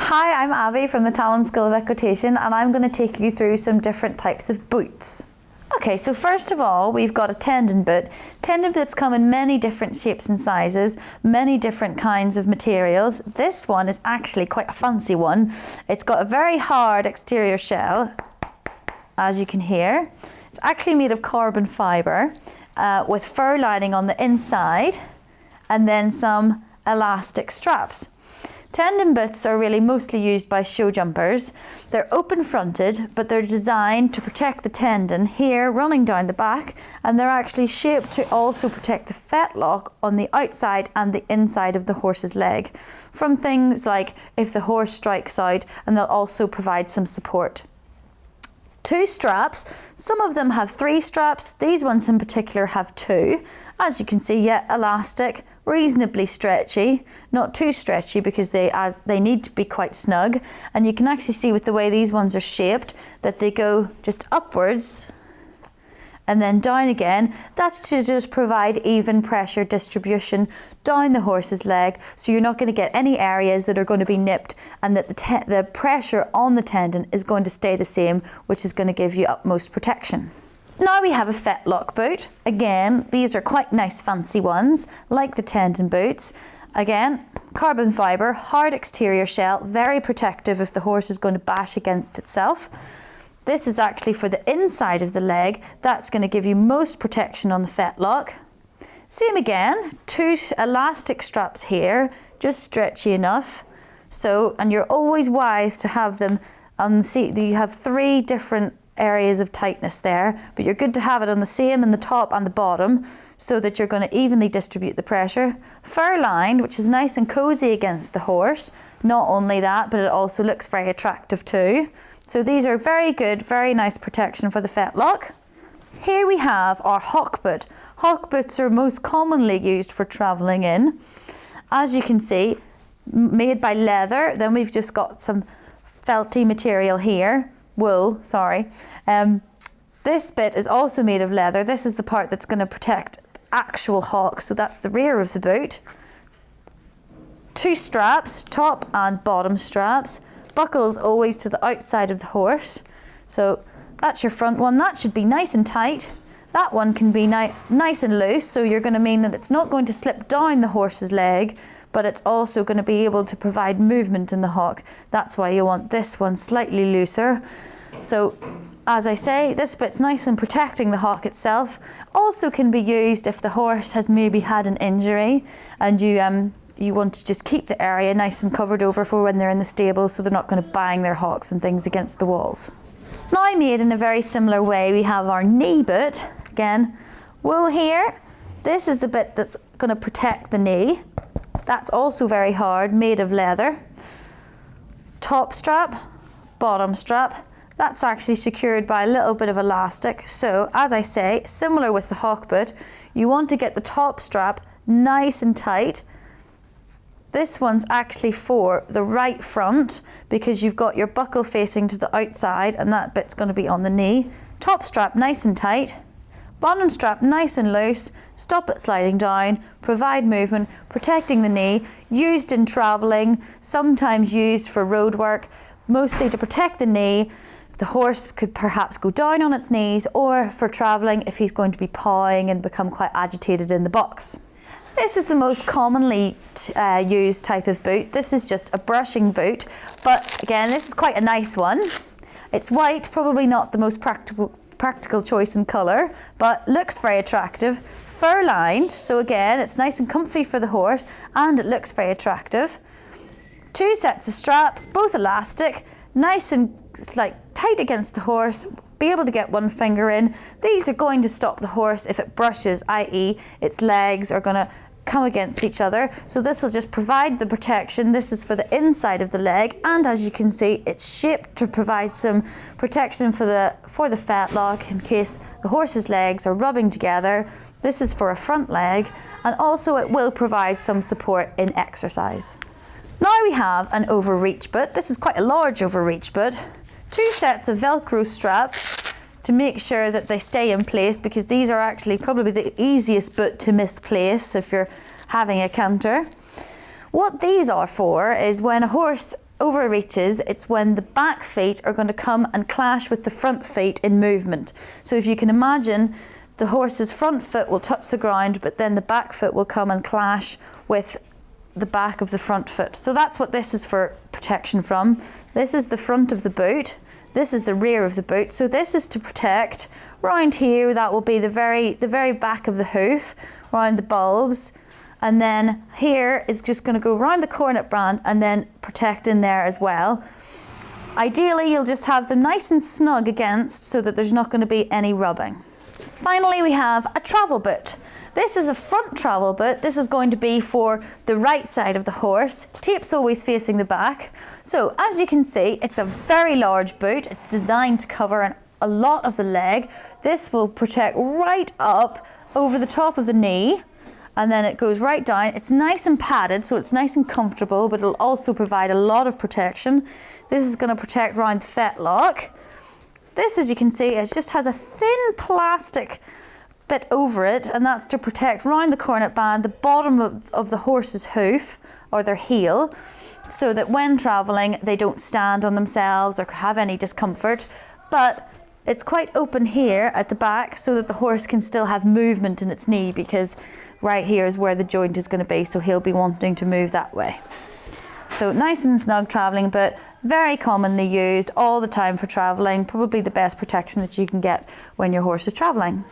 Hi, I'm Abby from the Talland School of Equitation, and I'm going to take you through some different types of boots. Okay, so first of all, we've got a tendon boot. Tendon boots come in many different shapes and sizes, many different kinds of materials. This one is actually quite a fancy one. It's got a very hard exterior shell, as you can hear. It's actually made of carbon fibre with fur lining on the inside and then some elastic straps. Tendon boots are really mostly used by show jumpers. They're open fronted, but they're designed to protect the tendon here running down the back, and they're actually shaped to also protect the fetlock on the outside and the inside of the horse's leg from things like if the horse strikes out, and they'll also provide some support. 2 straps, some of them have 3 straps, these ones in particular have 2. As you can see, yet elastic, reasonably stretchy, not too stretchy because they need to be quite snug, and you can actually see with the way these ones are shaped that they go just upwards and then down again. That's to just provide even pressure distribution down the horse's leg, so you're not going to get any areas that are going to be nipped, and that the pressure on the tendon is going to stay the same, which is going to give you utmost protection. Now we have a fetlock boot. Again, these are quite nice fancy ones, like the tendon boots. Again, carbon fibre, hard exterior shell, very protective if the horse is going to bash against itself. This is actually for the inside of the leg. That's going to give you most protection on the fetlock. Same again, 2 elastic straps here, just stretchy enough. So, and you're always wise to have them on the seat. You have 3 different areas of tightness there, but you're good to have it on the same in the top and the bottom so that you're going to evenly distribute the pressure. Fur lined, which is nice and cozy against the horse. Not only that, but it also looks very attractive too. So these are very good, very nice protection for the fetlock. Here we have our hock boot. Hock boots are most commonly used for travelling in. As you can see, made by leather. Then we've just got some felty material here. Wool, sorry. This bit is also made of leather. This is the part that's going to protect actual hocks, so that's the rear of the boot. 2 straps, top and bottom straps. Buckles always to the outside of the horse. So that's your front one. That should be nice and tight. That one can be nice and loose, so you're going to mean that it's not going to slip down the horse's leg, but it's also going to be able to provide movement in the hock. That's why you want this one slightly looser. So, as I say, this bit's nice and protecting the hock itself. Also can be used if the horse has maybe had an injury and you want to just keep the area nice and covered over for when they're in the stable, so they're not going to bang their hocks and things against the walls. Now made in a very similar way, we have our knee boot. Again, wool here. This is the bit that's going to protect the knee. That's also very hard, made of leather. Top strap, bottom strap. That's actually secured by a little bit of elastic. So, as I say, similar with the hock boot, you want to get the top strap nice and tight. This one's actually for the right front because you've got your buckle facing to the outside, and that bit's going to be on the knee. Top strap nice and tight. Bottom strap nice and loose, stop it sliding down, provide movement, protecting the knee, used in travelling, sometimes used for road work, mostly to protect the knee. The horse could perhaps go down on its knees, or for travelling if he's going to be pawing and become quite agitated in the box. This is the most commonly used type of boot. This is just a brushing boot, but again, this is quite a nice one. It's white, probably not the most practical choice in colour, but looks very attractive. Fur lined, so again, it's nice and comfy for the horse, and it looks very attractive. 2 sets of straps, both elastic, nice and like tight against the horse, be able to get one finger in. These are going to stop the horse if it brushes, i.e. its legs are going to come against each other. So this will just provide the protection. This is for the inside of the leg, and as you can see, it's shaped to provide some protection for the fetlock in case the horse's legs are rubbing together. This is for a front leg, and also it will provide some support in exercise. Now we have an overreach boot. This is quite a large overreach boot. 2 sets of Velcro straps to make sure that they stay in place, because these are actually probably the easiest boot to misplace if you're having a canter. What these are for is when a horse overreaches, it's when the back feet are going to come and clash with the front feet in movement. So if you can imagine, the horse's front foot will touch the ground, but then the back foot will come and clash with the back of the front foot. So that's what this is for protection from. This is the front of the boot. This is the rear of the boot. So this is to protect round here. That will be the very back of the hoof, round the bulbs. And then here is just going to go around the cornet band and then protect in there as well. Ideally, you'll just have them nice and snug against so that there's not going to be any rubbing. Finally, we have a travel boot. This is a front travel boot. This is going to be for the right side of the horse. Tape's always facing the back. So as you can see, it's a very large boot. It's designed to cover a lot of the leg. This will protect right up over the top of the knee, and then it goes right down. It's nice and padded, so it's nice and comfortable, but it'll also provide a lot of protection. This is going to protect around the fetlock. This, as you can see, it just has a thin plastic bit over it, and that's to protect round the cornet band, the bottom of the horse's hoof or their heel, so that when traveling they don't stand on themselves or have any discomfort. But it's quite open here at the back so that the horse can still have movement in its knee, because right here is where the joint is going to be, so he'll be wanting to move that way. So nice and snug traveling, but very commonly used all the time for traveling. Probably the best protection that you can get when your horse is traveling.